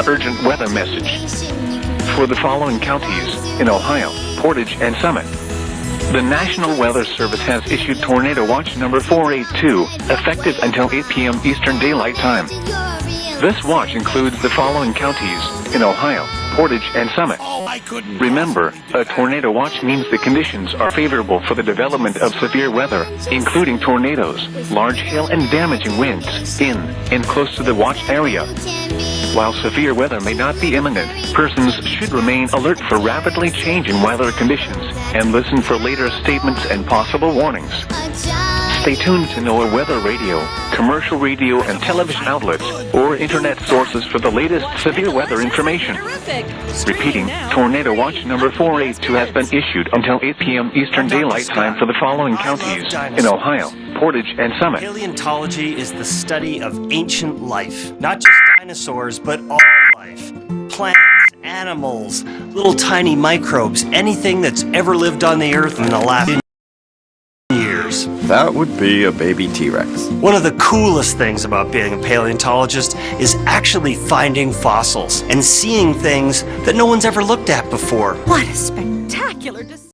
urgent weather message. For the following counties in Ohio, Portage and Summit, the National Weather Service has issued Tornado Watch number 482, effective until 8 p.m. Eastern Daylight Time. This watch includes the following counties in Ohio, Portage and Summit. Remember, a tornado watch means the conditions are favorable for the development of severe weather, including tornadoes, large hail and damaging winds, in and close to the watch area. While severe weather may not be imminent, persons should remain alert for rapidly changing weather conditions and listen for later statements and possible warnings. Stay tuned to NOAA weather radio, commercial radio and television outlets, or internet sources for the latest severe weather information. Repeating, Tornado Watch number 482 has been issued until 8 p.m. Eastern Daylight Time for the following counties in Ohio, Portage and Summit. Paleontology is the study of ancient life, not just dinosaurs, but all life. Plants, animals, little tiny microbes, anything that's ever lived on the earth in the last years. That would be a baby T-Rex. One of the coolest things about being a paleontologist is actually finding fossils and seeing things that no one's ever looked at before. What a spectacular discovery!